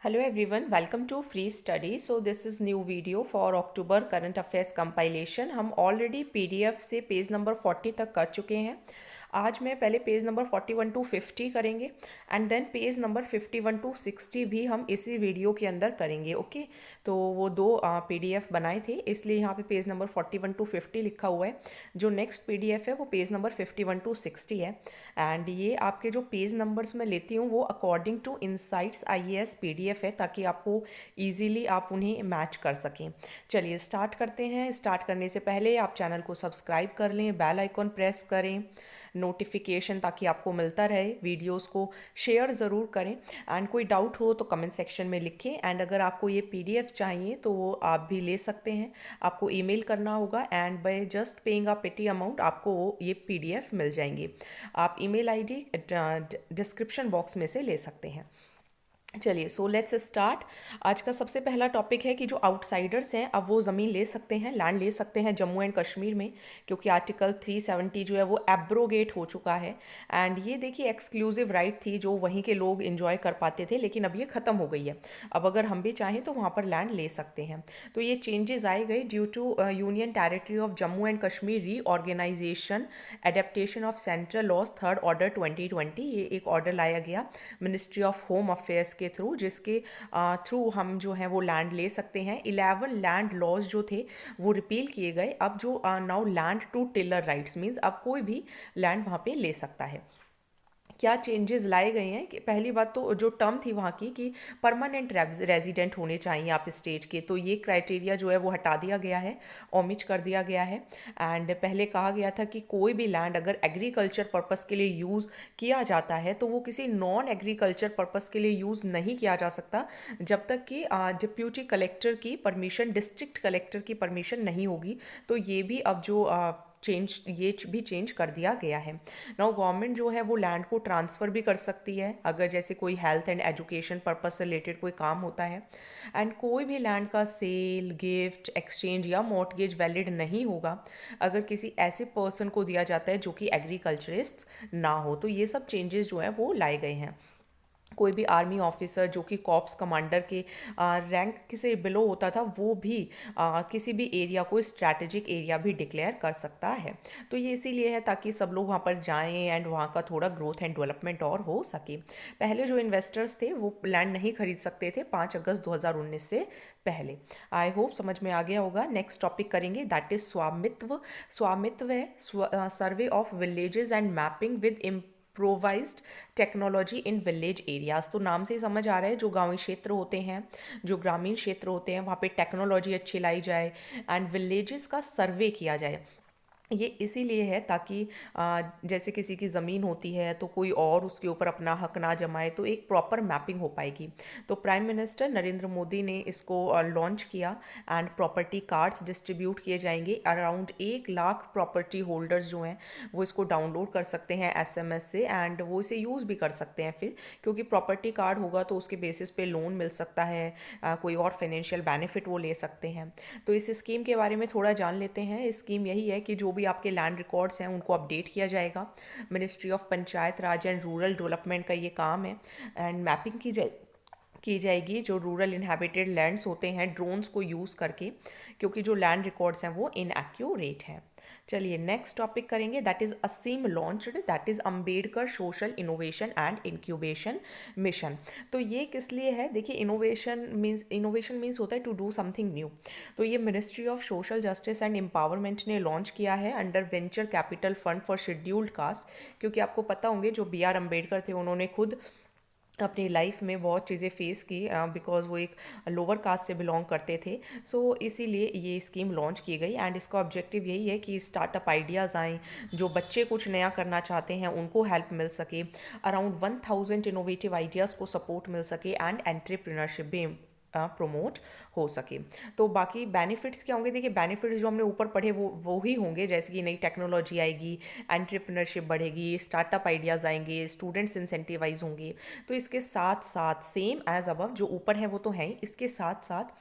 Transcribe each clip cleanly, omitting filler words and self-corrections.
Hello everyone, welcome to Free Study. So this is new video for October current affairs compilation. हम already PDF से page number 40 तक कर चुके हैं. आज मैं पहले पेज नंबर 41 टू 50 करेंगे and then page number 51 to 60 भी हम इसी वीडियो के अंदर करेंगे. ओके तो वो दो PDF बनाए थे, इसलिए यहाँ पे पेज नंबर 41 टू 50 लिखा हुआ है. जो नेक्स्ट PDF है वो पेज नंबर 51 टू 60 है. एंड ये आपके जो पेज नंबर्स मैं लेती हूँ वो according to insights IAS PDF है, ताकि आपको ईजिली आप उन्हें मैच कर सकें. चलिए स्टार्ट करते हैं. स्टार्ट करने से पहले आप चैनल को सब्सक्राइब कर लें, बेल आइकॉन प्रेस करें नोटिफिकेशन ताकि आपको मिलता रहे. वीडियोस को शेयर ज़रूर करें एंड कोई डाउट हो तो कमेंट सेक्शन में लिखें. एंड अगर आपको ये PDF चाहिए तो वो आप भी ले सकते हैं. आपको ईमेल करना होगा एंड बाय जस्ट पेइंग अ पेटी अमाउंट आपको ये PDF मिल जाएंगे. आप ईमेल आईडी डिस्क्रिप्शन बॉक्स में से ले सकते हैं. चलिए सो लेट्स स्टार्ट. आज का सबसे पहला टॉपिक है कि जो आउटसाइडर्स हैं अब वो ज़मीन ले सकते हैं, लैंड ले सकते हैं जम्मू एंड कश्मीर में, क्योंकि आर्टिकल 370 जो है वो एब्रोगेट हो चुका है. एंड ये देखिए एक्सक्लूसिव राइट थी जो वहीं के लोग इन्जॉय कर पाते थे, लेकिन अब ये ख़त्म हो गई है. अब अगर हम भी चाहें तो वहाँ पर लैंड ले सकते हैं. तो ये चेंजेस आए गए due to union territory of Jammu and Kashmir reorganisation adaptation of central laws third order 2020. ये एक ऑर्डर लाया गया मिनिस्ट्री ऑफ होम अफेयर्स के थ्रू, जिसके थ्रू हम जो है वो लैंड ले सकते हैं. 11 लैंड लॉज जो थे वो रिपील किए गए. अब जो now land to tiller rights means अब कोई भी लैंड वहाँ पे ले सकता है. क्या चेंजेस लाए गए हैं कि पहली बात तो जो टर्म थी वहाँ की कि परमानेंट रेजिडेंट होने चाहिए आप स्टेट के, तो ये क्राइटेरिया जो है वो हटा दिया गया है, ओमिट कर दिया गया है. एंड पहले कहा गया था कि कोई भी लैंड अगर एग्रीकल्चर पर्पस के लिए यूज़ किया जाता है तो वो किसी नॉन एग्रीकल्चर पर्पस के लिए यूज़ नहीं किया जा सकता जब तक कि डिप्यूटी कलेक्टर की परमिशन, डिस्ट्रिक्ट कलेक्टर की परमिशन नहीं होगी. तो ये भी अब जो भी चेंज कर दिया गया है. नाउ गवर्नमेंट जो है वो लैंड को ट्रांसफ़र भी कर सकती है अगर जैसे कोई हेल्थ एंड एजुकेशन पर्पस से रिलेटेड कोई काम होता है. एंड कोई भी लैंड का सेल, गिफ्ट, एक्सचेंज या मॉर्टगेज वैलिड नहीं होगा अगर किसी ऐसे पर्सन को दिया जाता है जो कि एग्रीकल्चरिस्ट ना हो. तो ये सब चेंजेस जो है वो लाए गए हैं. कोई भी आर्मी ऑफिसर जो कि कॉप्स कमांडर के रैंक से बिलो होता था वो भी किसी भी एरिया को स्ट्रैटेजिक एरिया भी डिक्लेयर कर सकता है. तो ये इसीलिए है ताकि सब लोग वहाँ पर जाएं एंड वहाँ का थोड़ा ग्रोथ एंड डेवलपमेंट और हो सके. पहले जो इन्वेस्टर्स थे वो लैंड नहीं खरीद सकते थे 5 अगस्त 2019 से पहले. आई होप समझ में आ गया होगा. नेक्स्ट टॉपिक करेंगे दैट इज स्वामित्व. स्वामित्व है survey of villages and mapping with improvised technology in village areas. तो नाम से ही समझ आ रहा है जो गांवी क्षेत्र होते हैं, जो ग्रामीण क्षेत्र होते हैं वहाँ पे टेक्नोलॉजी अच्छी लाई जाए एंड विलेजेस का सर्वे किया जाए. ये इसीलिए है ताकि जैसे किसी की ज़मीन होती है तो कोई और उसके ऊपर अपना हक ना जमाए, तो एक प्रॉपर मैपिंग हो पाएगी. तो प्राइम मिनिस्टर नरेंद्र मोदी ने इसको लॉन्च किया एंड प्रॉपर्टी कार्ड्स डिस्ट्रीब्यूट किए जाएंगे. अराउंड 1 लाख प्रॉपर्टी होल्डर्स जो हैं वो इसको डाउनलोड कर सकते हैं SMS से एंड वो इसे यूज़ भी कर सकते हैं फिर, क्योंकि प्रॉपर्टी कार्ड होगा तो उसके बेसिस पे लोन मिल सकता है, कोई और फाइनेंशियल बेनिफिट वो ले सकते हैं. तो इस स्कीम के बारे में थोड़ा जान लेते हैं. स्कीम यही है कि जो भी आपके लैंड रिकॉर्ड्स हैं उनको अपडेट किया जाएगा. Ministry of panchayat Raj and rural development का ये काम है. एंड मैपिंग की जाएगी जो रूरल इनहैबिटेड लैंड्स होते हैं ड्रोन्स को यूज़ करके, क्योंकि जो लैंड रिकॉर्ड्स हैं वो इनएक्यूरेट हैं. चलिए नेक्स्ट टॉपिक करेंगे that is Aseem launched, that is Ambedkar social innovation and incubation mission. तो ये किस लिए है? देखिए इनोवेशन मीन्स होता है टू डू समथिंग न्यू. तो ये ministry of social justice and empowerment ने लॉन्च किया है under venture capital fund for scheduled caste. क्योंकि आपको पता होंगे जो BR अम्बेडकर थे उन्होंने खुद अपनी लाइफ में बहुत चीज़ें फेस की बिकॉज वो एक लोअर कास्ट से बिलोंग करते थे. सो इसीलिए ये स्कीम लॉन्च की गई एंड इसका ऑब्जेक्टिव यही है कि स्टार्टअप आइडियाज़ आएँ, जो बच्चे कुछ नया करना चाहते हैं उनको हेल्प मिल सके, अराउंड 1000 इनोवेटिव आइडियाज़ को सपोर्ट मिल सके एंड एंट्रप्रेन्योरशिप भी प्रमोट हो सके. तो बाकी बेनिफिट्स क्या होंगे? देखिए बेनिफिट्स जो हमने ऊपर पढ़े वो ही होंगे, जैसे कि नई टेक्नोलॉजी आएगी, एंट्रप्रेन्योरशिप बढ़ेगी, स्टार्टअप आइडियाज़ आएंगे, स्टूडेंट्स इंसेंटिवाइज होंगे. तो इसके साथ साथ सेम एज अबव जो ऊपर है वो तो है ही, इसके साथ साथ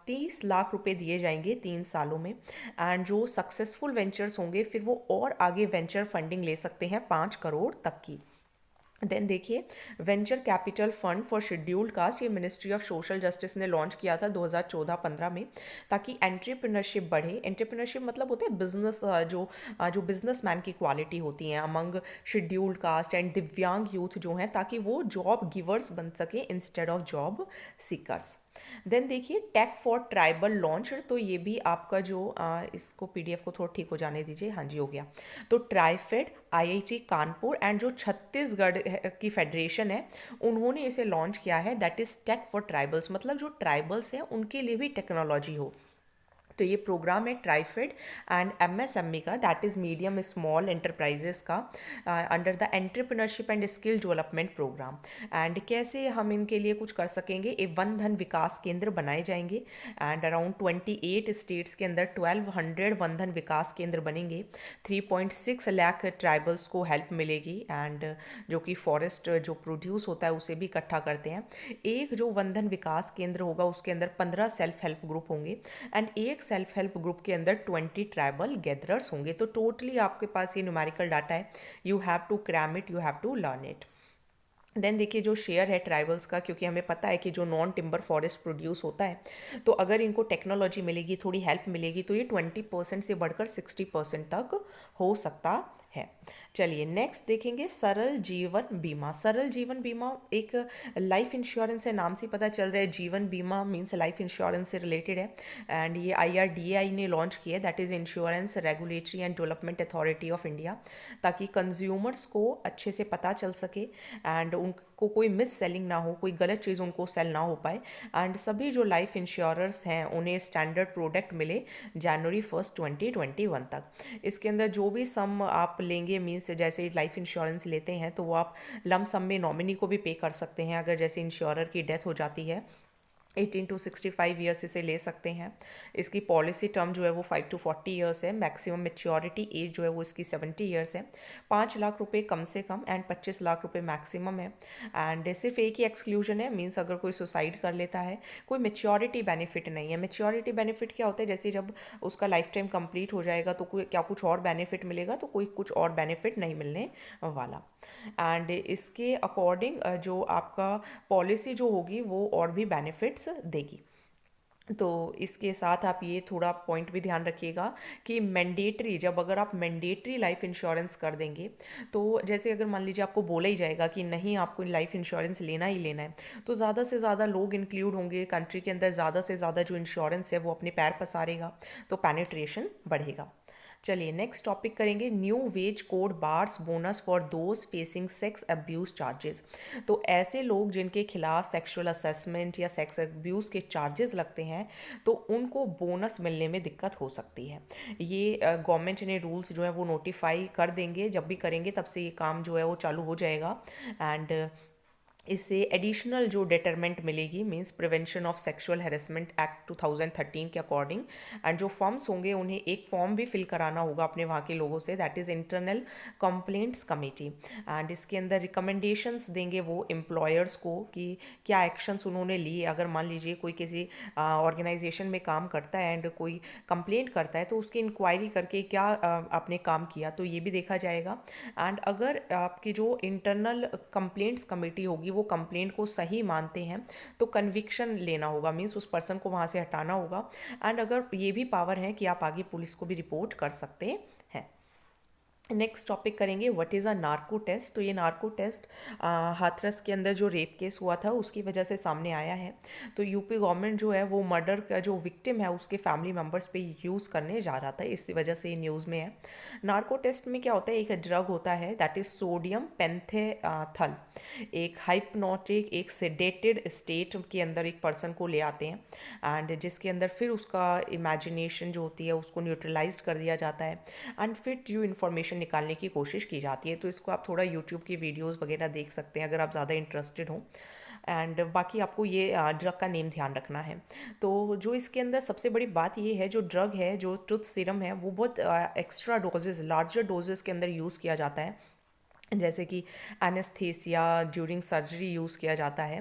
30 लाख रुपए दिए जाएंगे 3 सालों में. एंड जो सक्सेसफुल वेंचर्स होंगे फिर वो और आगे वेंचर फंडिंग ले सकते हैं 5 करोड़ तक की. देन देखिए, venture capital fund for scheduled caste, ये मिनिस्ट्री ऑफ सोशल जस्टिस ने लॉन्च किया था 2014-15 में, ताकि एंटरप्रेन्योरशिप बढ़े। एंटरप्रेन्योरशिप मतलब होता है बिजनेस, जो बिजनेसमैन की क्वालिटी होती हैं among scheduled caste and divyang youth जो हैं, ताकि वो जॉब गिवर्स बन सके instead of job seekers. Then देखिए, टेक फॉर ट्राइबल लॉन्च, तो ये भी आपका जो इसको पीडीएफ को थोड़ा ठीक हो जाने दीजिए, हाँ जी हो गया। तो ट्राइफेड, आईआईटी कानपुर एंड जो छत्तीसगढ़ की फेडरेशन है, उन्होंने इसे लॉन्च किया है, that is tech for tribals, मतलब जो ट्राइबल्स हैं उनके लिए भी टेक्नोलॉजी हो। तो ये प्रोग्राम है ट्राइफेड एंड एमएसएमई का, that is medium small enterprises का, under the entrepreneurship and skill development program. And कैसे हम इनके लिए कुछ कर सकेंगे, एक वन धन विकास केंद्र बनाए जाएंगे एंड अराउंड 28 स्टेट्स के अंदर 1200 वन धन विकास केंद्र बनेंगे। 3.6 लाख ट्राइबल्स को हेल्प मिलेगी एंड जो कि फॉरेस्ट जो प्रोड्यूस होता है उसे भी इकट्ठा करते हैं। एक जो वन धन विकास केंद्र होगा उसके अंदर 15 सेल्फ हेल्प ग्रुप होंगे एंड एक सेल्फ हेल्प ग्रुप के अंदर 20 ट्राइबल गैदरर्स होंगे। तो टोटली आपके पास ये न्यूमेरिकल डाटा है, you have to cram it, you have to learn it. Then देखिए, जो शेयर है ट्राइबल्स का, क्योंकि हमें पता है कि जो नॉन टिम्बर फॉरेस्ट प्रोड्यूस होता है, तो अगर इनको टेक्नोलॉजी मिलेगी, थोड़ी हेल्प मिलेगी, तो ये 20% से बढ़कर 60% तक हो सकता है। चलिए नेक्स्ट देखेंगे, सरल जीवन बीमा। सरल जीवन बीमा एक लाइफ इंश्योरेंस है, नाम से पता चल रहा है जीवन बीमा मीन्स लाइफ इंश्योरेंस से रिलेटेड है। एंड ये IRDAI ने लॉन्च किया है, that is insurance regulatory and development authority of India, ताकि कंज्यूमर्स को अच्छे से पता चल सके एंड उनको कोई मिस सेलिंग ना हो, कोई गलत चीज़ उनको सेल ना हो पाए एंड सभी जो लाइफ इंश्योरर्स हैं उन्हें स्टैंडर्ड प्रोडक्ट मिले जनवरी 1 2021 तक। इसके अंदर जो भी सम आप लेंगे, मीन्स जैसे लाइफ इंश्योरेंस लेते हैं तो वो आप लम सम में नॉमिनी को भी पे कर सकते हैं, अगर जैसे इंश्योरर की डेथ हो जाती है 18 to 65 ईयर्स इसे ले सकते हैं। इसकी पॉलिसी टर्म जो है वो 5 to 40 ईयर्स है। मैक्सिमम मेच्योरिटी एज जो है वो इसकी 70 ईयर्स है। 5 लाख रुपए कम से कम एंड 25 लाख रुपए मैक्सिमम है। एंड सिर्फ एक ही एक्सक्लूजन है, मीन्स अगर कोई सुसाइड कर लेता है, कोई मेच्योरिटी बेनिफिट नहीं है। मेच्योरिटी बेनिफिट क्या होता है, जैसे जब उसका लाइफ टाइम कंप्लीट हो जाएगा तो कोई क्या कुछ और बेनिफिट मिलेगा, तो कोई कुछ और बेनिफिट नहीं मिलने वाला। एंड इसके अकॉर्डिंग जो आपका पॉलिसी जो होगी वो और भी बेनिफिट्स देगी। तो इसके साथ आप ये थोड़ा पॉइंट भी ध्यान रखिएगा कि मैंडेटरी, जब अगर आप मैंडेटरी लाइफ इंश्योरेंस कर देंगे, तो जैसे अगर मान लीजिए आपको बोला ही जाएगा कि नहीं आपको लाइफ इंश्योरेंस लेना ही लेना है, तो ज़्यादा से ज़्यादा लोग इंक्लूड होंगे कंट्री के अंदर, ज़्यादा से ज़्यादा जो इंश्योरेंस है वो अपने पैर पसारेगा, तो पेनिट्रेशन बढ़ेगा। चलिए नेक्स्ट टॉपिक करेंगे, new ways code bars bonus for those facing sex abuse charges. तो ऐसे लोग जिनके खिलाफ सेक्सुअल असेसमेंट या सेक्स अब्यूज़ के चार्जेस लगते हैं, तो उनको बोनस मिलने में दिक्कत हो सकती है। ये गवर्नमेंट ने रूल्स जो है वो नोटिफाई कर देंगे, जब भी करेंगे तब से ये काम जो है वो चालू हो जाएगा। एंड इससे एडिशनल जो डिटरमेंट मिलेगी, means prevention of sexual harassment act 2013 के अकॉर्डिंग। एंड जो फॉर्म्स होंगे उन्हें एक फॉर्म भी फिल कराना होगा अपने वहाँ के लोगों से, that is internal complaints committee. And इसके अंदर रिकमेंडेशंस देंगे वो एम्प्लॉयर्स को कि क्या एक्शंस उन्होंने लिए। अगर मान लीजिए कोई किसी ऑर्गेनाइजेशन में काम करता है एंड कोई कंप्लेंट करता है, तो उसकी इंक्वायरी करके क्या आपने काम किया, तो ये भी देखा जाएगा। एंड अगर आपकी जो इंटरनल कंप्लेंट्स कमेटी होगी वो कंप्लेंट को सही मानते हैं, तो कन्विक्शन लेना होगा, मीन्स उस पर्सन को वहाँ से हटाना होगा। एंड अगर ये भी पावर है कि आप आगे पुलिस को भी रिपोर्ट कर सकते हैं। नेक्स्ट टॉपिक करेंगे, what is a narco test. तो ये नार्को टेस्ट हाथरस के अंदर जो रेप केस हुआ था उसकी वजह से सामने आया है। तो यूपी गवर्नमेंट जो है वो मर्डर का जो विक्टिम है उसके फैमिली मेम्बर्स पे यूज़ करने जा रहा था, इस वजह से ये न्यूज़ में है। नार्को टेस्ट में क्या होता है, एक ड्रग होता है दैट इज़ सोडियम पेंथेथल, एक हाइप्नोटिक, एक सेडेटेड स्टेट के अंदर एक पर्सन को ले आते हैं एंड जिसके अंदर फिर उसका इमेजिनेशन जो होती है उसको न्यूट्रलाइज कर दिया जाता है एंड फिर न्यू इन्फॉर्मेशन निकालने की कोशिश की जाती है। तो इसको आप थोड़ा यूट्यूब की वीडियोस वगैरह देख सकते हैं अगर आप ज़्यादा इंटरेस्टेड हो। एंड बाकी आपको ये ड्रग का नेम ध्यान रखना है। तो जो इसके अंदर सबसे बड़ी बात ये है, जो ड्रग है, जो ट्रुथ सीरम है, वो बहुत एक्स्ट्रा डोजेस, लार्जर डोजेस के अंदर यूज़ किया जाता है। जैसे कि एनेस्थीसिया ड्यूरिंग सर्जरी यूज़ किया जाता है,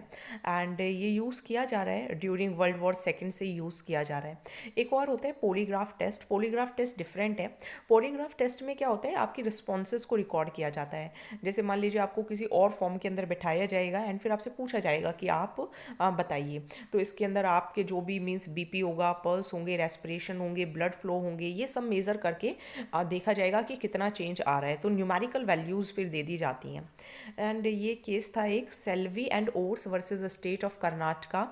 एंड ये यूज़ किया जा रहा है ड्यूरिंग वर्ल्ड वॉर सेकेंड से यूज़ किया जा रहा है। एक और होता है polygraph test. Polygraph test different है। पॉलीग्राफ टेस्ट में क्या होता है, आपकी रिस्पॉन्सेज को रिकॉर्ड किया जाता है। जैसे मान लीजिए आपको किसी और फॉर्म के अंदर बैठाया जाएगा एंड फिर आपसे पूछा जाएगा कि आप बताइए, तो इसके अंदर आपके जो भी मीन्स बीपी होगा, पल्स होंगे, रेस्पिरेशन होंगे, ब्लड फ्लो होंगे, ये सब मेज़र करके देखा जाएगा कि कितना चेंज आ रहा है। तो न्यूमेरिकल वैल्यूज़ फिर दे दी जाती हैं। एंड ये केस था एक Selvi and ors versus state of Karnataka,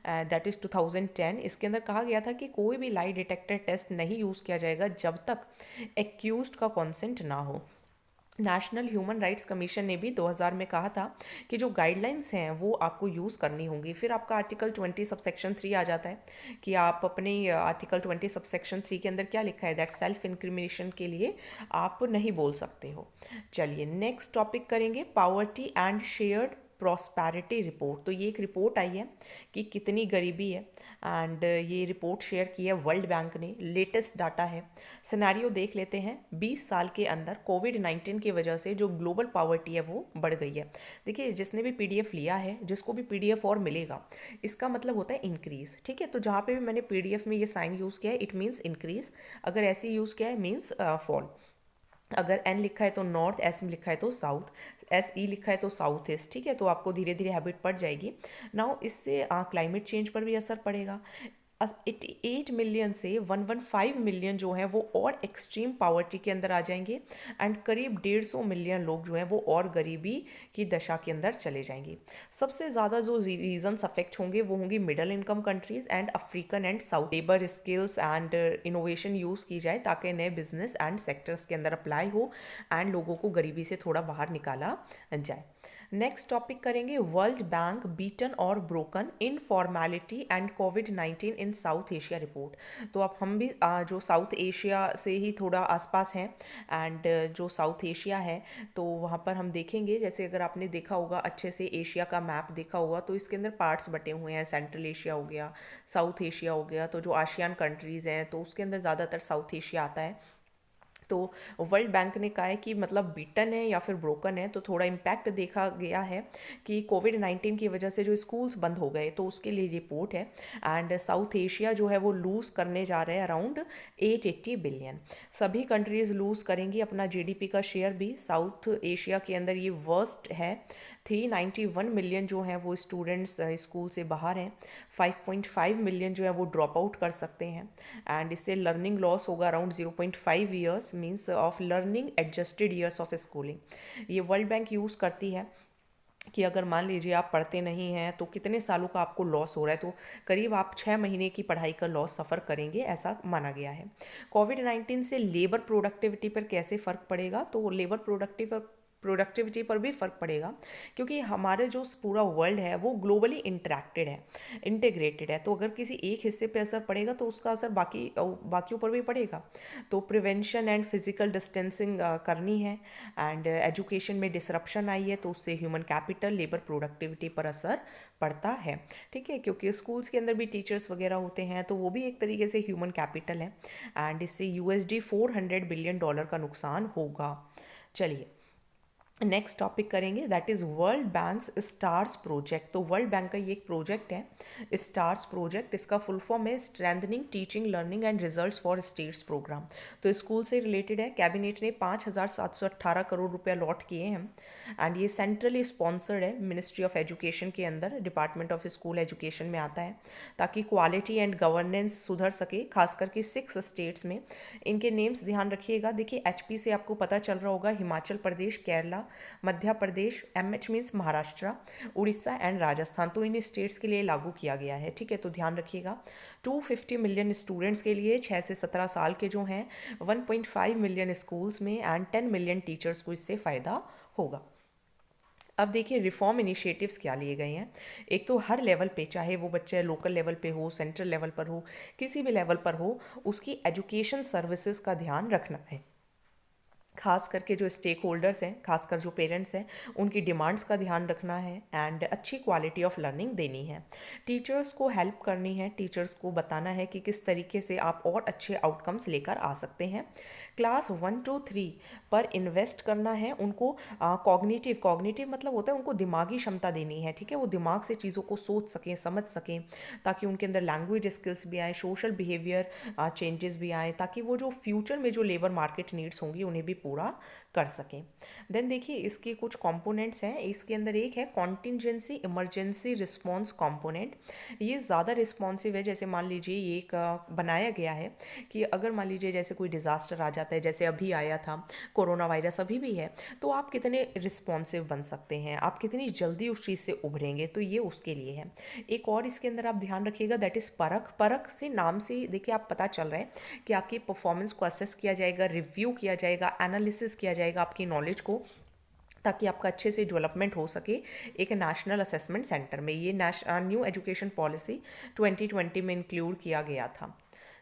that is 2010। इसके अंदर कहा गया था कि कोई भी लाई डिटेक्टर टेस्ट नहीं यूज़ किया जाएगा जब तक एक्यूज्ड का कॉन्सेंट ना हो। नेशनल ह्यूमन राइट्स कमीशन ने भी 2000 में कहा था कि जो गाइडलाइंस हैं वो आपको यूज़ करनी होंगी। फिर आपका आर्टिकल 20 सबसेक्शन 3 आ जाता है कि आप अपने आर्टिकल 20 सबसेक्शन 3 के अंदर क्या लिखा है, दैट सेल्फ इंक्रिमिनेशन के लिए आप नहीं बोल सकते हो। चलिए नेक्स्ट टॉपिक करेंगे, poverty and shared prosperity report. तो ये एक रिपोर्ट आई है कि कितनी गरीबी है, एंड ये रिपोर्ट शेयर की है वर्ल्ड बैंक ने। लेटेस्ट डाटा है। सिनेरियो देख लेते हैं। 20 साल के अंदर कोविड-19 की वजह से जो ग्लोबल पावर्टी है वो बढ़ गई है। देखिए जिसने भी पीडीएफ लिया है, जिसको भी पीडीएफ और मिलेगा, इसका मतलब होता है इंक्रीज। ठीक है, तो जहाँ पे भी मैंने पीडीएफ में ये साइन यूज़ किया है इट मीन्स इंक्रीज, अगर ऐसे यूज़ किया है मीन्स फॉल। अगर एन लिखा है तो नॉर्थ, एस में लिखा है तो साउथ, एस ई लिखा है तो साउथ ईस्ट। ठीक है, तो आपको धीरे धीरे हैबिट पड़ जाएगी। नाउ इससे क्लाइमेट चेंज पर भी असर पड़ेगा। 88 मिलियन से 115 मिलियन जो है वो और एक्सट्रीम पावर्टी के अंदर आ जाएंगे, एंड करीब 150 मिलियन लोग जो हैं वो और गरीबी की दशा के अंदर चले जाएंगे। सबसे ज़्यादा जो रीजन्स अफेक्ट होंगे वो होंगी middle income countries and African and south. Labour skills and innovation use की जाए ताकि नए बिजनेस एंड सेक्टर्स के अंदर अप्लाई हो एंड लोगों को गरीबी से थोड़ा बाहर निकाला जाए। नेक्स्ट टॉपिक करेंगे, वर्ल्ड बैंक बीटन और broken in formality and covid in south Asia report. तो अब हम भी जो साउथ एशिया से ही थोड़ा आसपास हैं, एंड जो साउथ एशिया है तो वहाँ पर हम देखेंगे, जैसे अगर आपने देखा होगा अच्छे से एशिया का मैप देखा होगा तो इसके अंदर पार्ट्स बटे हुए हैं। सेंट्रल एशिया हो गया, साउथ एशिया हो गया, तो जो आशियान कंट्रीज़ हैं तो उसके अंदर ज़्यादातर साउथ एशिया आता है। तो वर्ल्ड बैंक ने कहा है कि मतलब बीटन है या फिर ब्रोकन है, तो थोड़ा इम्पैक्ट देखा गया है कि कोविड-19 की वजह से जो स्कूल्स बंद हो गए तो उसके लिए रिपोर्ट है। एंड साउथ एशिया जो है वो लूज़ करने जा रहे हैं अराउंड 880 बिलियन। सभी कंट्रीज़ लूज़ करेंगी अपना जीडीपी का शेयर भी। साउथ एशिया के अंदर ये वर्स्ट है। 391 मिलियन जो हैं वो स्टूडेंट्स स्कूल से बाहर हैं। 5.5 मिलियन जो है वो ड्रॉप आउट कर सकते हैं, एंड इससे लर्निंग लॉस होगा around 0.5 years means of learning adjusted years of schooling. ये वर्ल्ड बैंक यूज़ करती है कि अगर मान लीजिए आप पढ़ते नहीं हैं तो कितने सालों का आपको लॉस हो रहा है, तो करीब आप 6 महीने की पढ़ाई का लॉस सफ़र करेंगे, ऐसा माना गया है। कोविड-19 से लेबर प्रोडक्टिविटी पर कैसे फ़र्क पड़ेगा, तो लेबर प्रोडक्टिविटी पर भी फ़र्क पड़ेगा, क्योंकि हमारे जो पूरा वर्ल्ड है वो ग्लोबली इंटरेक्टेड है, इंटीग्रेटेड है। तो अगर किसी एक हिस्से पे असर पड़ेगा तो उसका असर बाकियों पर भी पड़ेगा। तो प्रिवेंशन एंड फिजिकल डिस्टेंसिंग करनी है, एंड एजुकेशन में डिसरप्शन आई है तो उससे ह्यूमन कैपिटल, लेबर प्रोडक्टिविटी पर असर पड़ता है। ठीक है, क्योंकि स्कूल्स के अंदर भी टीचर्स वगैरह होते हैं तो वो भी एक तरीके से ह्यूमन कैपिटल है, एंड इससे यूएसडी $400 बिलियन का नुकसान होगा। चलिए नेक्स्ट टॉपिक करेंगे, that is world bank's stars project. तो वर्ल्ड बैंक का ये एक प्रोजेक्ट है स्टार्स प्रोजेक्ट। इसका फुल फॉर्म है strengthening teaching learning and results for states programme. तो स्कूल से रिलेटेड है। कैबिनेट ने 5,718 करोड़ रुपया अलॉट किए हैं, एंड ये सेंट्रली स्पॉन्सर्ड है मिनिस्ट्री ऑफ एजुकेशन के अंदर, डिपार्टमेंट ऑफ स्कूल एजुकेशन में आता है, ताकि क्वालिटी एंड गवर्नेंस सुधर सके, खास करके 6 स्टेट्स में। इनके नेम्स ध्यान रखिएगा। देखिए एचपी से आपको पता चल रहा होगा, Himachal Pradesh, Kerala, Madhya Pradesh, MH means Maharashtra, Orissa and Rajasthan. तो इन स्टेट्स के लिए लागू किया गया है। ठीक है, तो ध्यान रखिएगा। 250 मिलियन स्टूडेंट्स के लिए 6 से 17 साल के जो हैं, 1.5 मिलियन स्कूल्स में एंड 10 मिलियन टीचर्स को इससे फ़ायदा होगा। अब देखिए रिफॉर्म इनिशिएटिव्स क्या लिए गए हैं। एक तो हर लेवल पे, चाहे वो बच्चे लोकल लेवल पे हो, सेंट्रल लेवल पर हो, किसी भी लेवल पर हो, उसकी एजुकेशन सर्विसेज का ध्यान रखना है। खास करके जो स्टेक होल्डर्स हैं, खासकर जो पेरेंट्स हैं, उनकी डिमांड्स का ध्यान रखना है एंड अच्छी क्वालिटी ऑफ लर्निंग देनी है। टीचर्स को हेल्प करनी है, टीचर्स को बताना है कि किस तरीके से आप और अच्छे आउटकम्स लेकर आ सकते हैं। क्लास 1 to 3 पर इन्वेस्ट करना है, उनको कॉग्निटिव मतलब होता है उनको दिमागी क्षमता देनी है, ठीक है, वो दिमाग से चीज़ों को सोच सकें, समझ सकें, ताकि उनके अंदर लैंग्वेज स्किल्स भी आए, सोशल बिहेवियर चेंजेस भी आए, ताकि वो जो फ्यूचर में जो लेबर मार्केट नीड्स होंगी उन्हें भी पूरा कर सकें। देन देखिए इसके कुछ कंपोनेंट्स हैं, इसके अंदर एक है कॉन्टिजेंसी इमरजेंसी रिस्पॉन्स कंपोनेंट। ये ज़्यादा रिस्पॉन्सिव है, जैसे मान लीजिए ये एक बनाया गया है कि अगर मान लीजिए जैसे कोई डिज़ास्टर आ जाता है, जैसे अभी आया था कोरोना वायरस, अभी भी है, तो आप कितने रिस्पॉन्सिव बन सकते हैं, आप कितनी जल्दी उस चीज़ से उभरेंगे, तो ये उसके लिए है। एक और इसके अंदर आप ध्यान रखिएगा, दैट इज़ परख। परख से नाम से ही देखिए आप पता चल रहा है कि आपकी परफॉर्मेंस को असेस किया जाएगा, रिव्यू किया जाएगा, एनालिसिस किया जाएगा आपकी नॉलेज को, ताकि आपका अच्छे से डेवलपमेंट हो सके एक नेशनल असेसमेंट सेंटर में। ये न्यू एजुकेशन पॉलिसी 2020 में इंक्लूड किया गया था।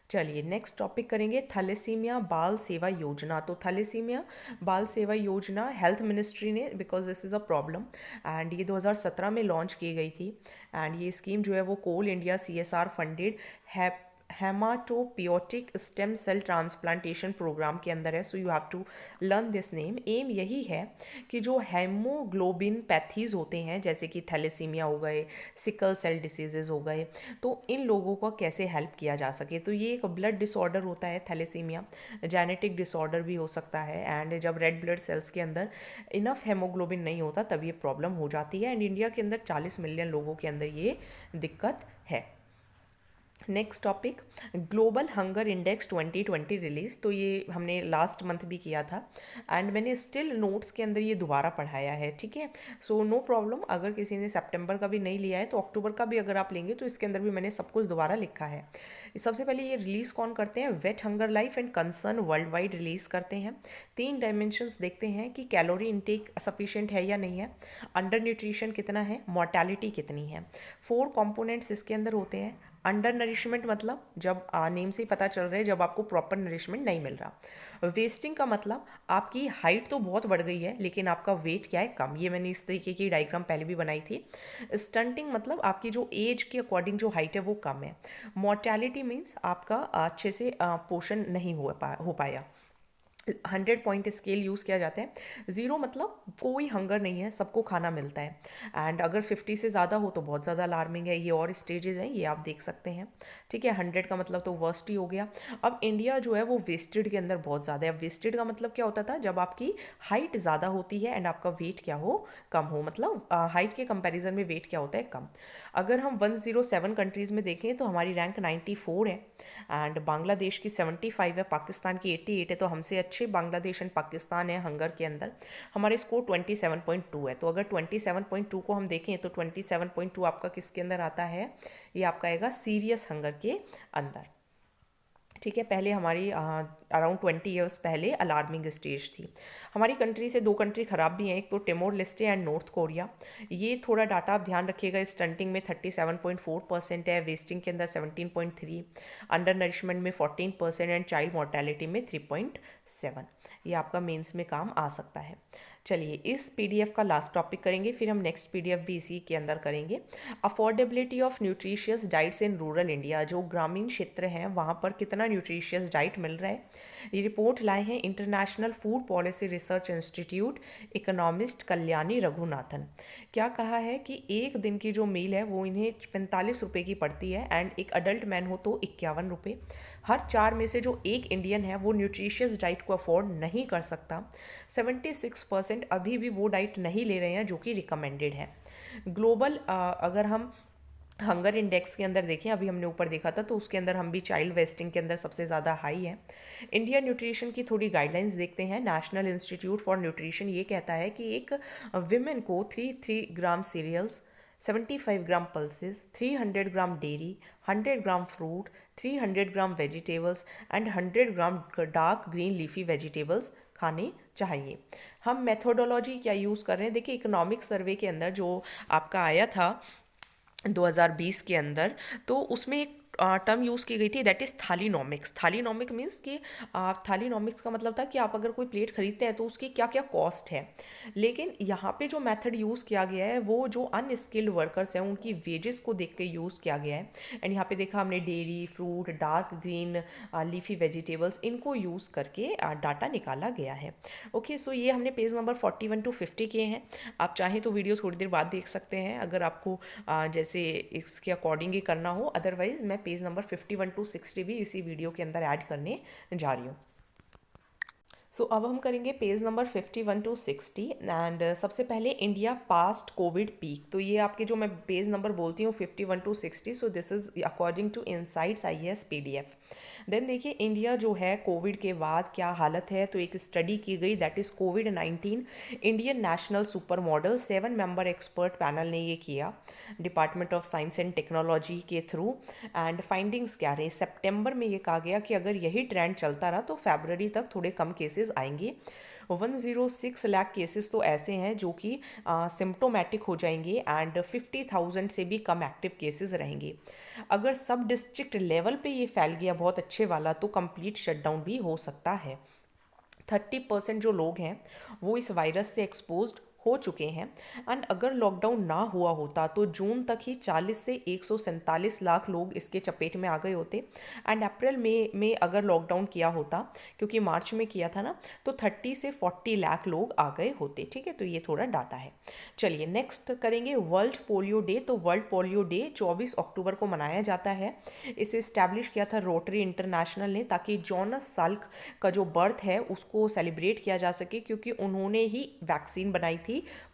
चलिए नेक्स्ट टॉपिक करेंगे थैलेसीमिया बाल सेवा योजना। तो थैलेसीमिया बाल सेवा योजना हेल्थ मिनिस्ट्री ने, because this is a problem, and ये 2017 में लॉन्च की गई थी। एंड ये स्कीम जो है वो कोल इंडिया CSR फंडेड है, haematopoietic stem cell transplantation programme के अंदर है। So you have to learn this name. Um यही है कि जो हेमोग्लोबिन पैथीज होते हैं, जैसे कि थैलेसीमिया हो गए, सिकल सेल डिसीजेज हो गए, तो इन लोगों को कैसे हेल्प किया जा सके। तो ये एक ब्लड डिसऑर्डर होता है थैलेसीमिया, जेनेटिक डिसऑर्डर भी हो सकता है, एंड जब रेड ब्लड सेल्स के अंदर इनफ हेमोग्लोबिन नहीं होता तब ये प्रॉब्लम हो जाती है। एंड इंडिया के अंदर 40 मिलियन लोगों के अंदर ये दिक्कत है। Next topic global hunger index 2020 release. तो ये हमने लास्ट मंथ भी किया था, एंड मैंने स्टिल नोट्स के अंदर ये दोबारा पढ़ाया है, ठीक है। सो नो प्रॉब्लम, अगर किसी ने सितंबर का भी नहीं लिया है तो अक्टूबर का भी अगर आप लेंगे तो इसके अंदर भी मैंने सब कुछ दोबारा लिखा है। सबसे पहले ये रिलीज़ कौन करते हैं, Welthungerhilfe and Concern Worldwide release करते हैं। 3 डायमेंशंस देखते हैं कि कैलोरी इनटेक सफिशिएंट है या नहीं है, अंडर न्यूट्रिशन कितना है, मोर्टेलिटी कितनी है। 4 कंपोनेंट्स इसके अंदर होते हैं। अंडर नरिशमेंट मतलब जब नेम से ही पता चल रहा है जब आपको प्रॉपर नरिशमेंट नहीं मिल रहा। वेस्टिंग का मतलब आपकी हाइट तो बहुत बढ़ गई है लेकिन आपका वेट क्या है, कम। ये मैंने इस तरीके की डायग्राम पहले भी बनाई थी। स्टंटिंग मतलब आपकी जो एज के अकॉर्डिंग जो हाइट है वो कम है। मॉर्टेलिटी मीन्स आपका अच्छे से पोषण नहीं हो पाया। 100 पॉइंट स्केल यूज़ किया जाता है। 0 मतलब कोई हंगर नहीं है, सबको खाना मिलता है। एंड अगर 50 से ज़्यादा हो तो बहुत ज़्यादा अलार्मिंग है। ये और स्टेजेस हैं, ये आप देख सकते हैं, ठीक है। 100 का मतलब तो वर्स्ट ही हो गया। अब इंडिया जो है वो वेस्टेड के अंदर बहुत ज़्यादा है। अब वेस्टेड का मतलब क्या होता था, जब आपकी हाइट ज़्यादा होती है एंड आपका वेट क्या हो, कम हो, मतलब हाइट के कंपैरिजन में वेट क्या होता है, कम। अगर हम 107 कंट्रीज़ में देखें तो हमारी रैंक 94 है, एंड बांग्लादेश की 75 है, पाकिस्तान की 88 है। तो हमसे अच्छे बांग्लादेश एंड पाकिस्तान है हंगर के अंदर। हमारे स्कोर 27.2 है। तो अगर 27.2 को हम देखें तो 27.2 आपका किसके अंदर आता है, ये आपका आएगा सीरियस हंगर के अंदर, ठीक है। पहले हमारी अराउंड 20 ईयर्स पहले अलार्मिंग स्टेज थी। हमारी कंट्री से 2 कंट्री ख़राब भी हैं, एक तो टिमोर लेस्टे एंड नॉर्थ कोरिया। ये थोड़ा डाटा आप ध्यान रखिएगा। स्टंटिंग में 37.4% है, वेस्टिंग के अंदर 17.3, अंडर नरिशमेंट में 14% एंड चाइल्ड मोर्टेलिटी में 3.7। ये आपका मेंस में काम आ सकता है। चलिए इस पीडीएफ का लास्ट टॉपिक करेंगे, फिर हम नेक्स्ट पीडीएफ भी इसी के अंदर करेंगे। Affordability of nutritious diets in rural India. जो ग्रामीण क्षेत्र हैं वहाँ पर कितना न्यूट्रिशियस डाइट मिल रहा है, ये रिपोर्ट लाए हैं international food policy research institute, economist Kalyani Raghunathan. क्या कहा है कि एक दिन की जो मील है वो इन्हें 45 रुपये की पड़ती है, एंड एक अडल्ट मैन हो तो 51 रुपये। हर 4 में से जो एक इंडियन है वो न्यूट्रिशियस डाइट को अफोर्ड नहीं कर सकता। 76% अभी भी वो डाइट नहीं ले रहे हैं जो कि रिकमेंडेड है। ग्लोबल अगर हम हंगर इंडेक्स के अंदर देखें, अभी हमने ऊपर देखा था, तो उसके अंदर हम भी चाइल्ड वेस्टिंग के अंदर सबसे ज़्यादा हाई है। इंडिया न्यूट्रिशन की थोड़ी गाइडलाइंस देखते हैं। नेशनल इंस्टीट्यूट फॉर न्यूट्रिशन ये कहता है कि एक विमेन को 3 gram cereals, 75 gram pulses, 300 gram dairy, 100 gram fruit, 300 gram vegetables and 100 gram dark green leafy vegetables खाने चाहिए। हम मेथोडोलॉजी क्या यूज़ कर रहे हैं, देखिए इकोनॉमिक सर्वे के अंदर जो आपका आया था 2020 के अंदर, तो उसमें एक टर्म यूज़ की गई थी दैट इज़ थालीनॉमिक्स। थालीनॉमिक मीन्स कि थालीनॉमिक्स का मतलब था कि आप अगर कोई प्लेट खरीदते हैं तो उसकी क्या क्या कॉस्ट है। लेकिन यहाँ पे जो मेथड यूज़ किया गया है वो जो अनस्किल्ड वर्कर्स हैं उनकी वेजेस को देख के यूज़ किया गया है। एंड यहाँ पे देखा हमने dairy, fruit, dark green, leafy vegetables, इनको यूज़ करके डाटा निकाला गया है। ओके, सो ये हमने पेज नंबर 41 टू 50 किए हैं। आप चाहें तो वीडियो थोड़ी देर बाद देख सकते हैं अगर आपको जैसे इसके अकॉर्डिंग ही करना हो। अदरवाइज मैं पेज नंबर 51 टू 60 भी इसी वीडियो के अंदर ऐड करने जा रही हूँ। सो अब हम करेंगे पेज नंबर 51 टू 60 एंड सबसे पहले इंडिया पास्ट कोविड पीक। तो ये आपके जो मैं पेज नंबर बोलती हूँ 51 to 60, so this is according to insights IAS PDF। Then देखिए इंडिया जो है कोविड के बाद क्या हालत है। तो एक स्टडी की गई that is covid Indian national super model 7 member expert panel ने ये किया department of science and technology के थ्रू। एंड फाइंडिंग्स क्या रहे, सितंबर में ये कहा गया कि अगर यही ट्रेंड चलता रहा तो फरवरी तक थोड़े कम केसेस आएंगे। 106 लाख केसेस तो ऐसे हैं जो कि सिम्टोमेटिक हो जाएंगे एंड 50,000 से भी कम एक्टिव केसेस रहेंगे। अगर सब डिस्ट्रिक्ट लेवल पे ये फैल गया बहुत अच्छे वाला तो कंप्लीट शटडाउन भी हो सकता है। 30% जो लोग हैं वो इस वायरस से एक्सपोज्ड हो चुके हैं। एंड अगर लॉकडाउन ना हुआ होता तो जून तक ही 40 से 147 लाख लोग इसके चपेट में आ गए होते। एंड अप्रैल में अगर लॉकडाउन किया होता, क्योंकि मार्च में किया था ना, तो 30 से 40 लाख लोग आ गए होते। ठीक है, तो ये थोड़ा डाटा है। चलिए नेक्स्ट करेंगे वर्ल्ड पोलियो डे। तो वर्ल्ड पोलियो डे 24 अक्टूबर को मनाया जाता है। इसे इस्टेब्लिश किया था रोटरी इंटरनेशनल ने ताकि जॉनस साल्क का जो बर्थ है उसको सेलिब्रेट किया जा सके, क्योंकि उन्होंने ही वैक्सीन बनाई थी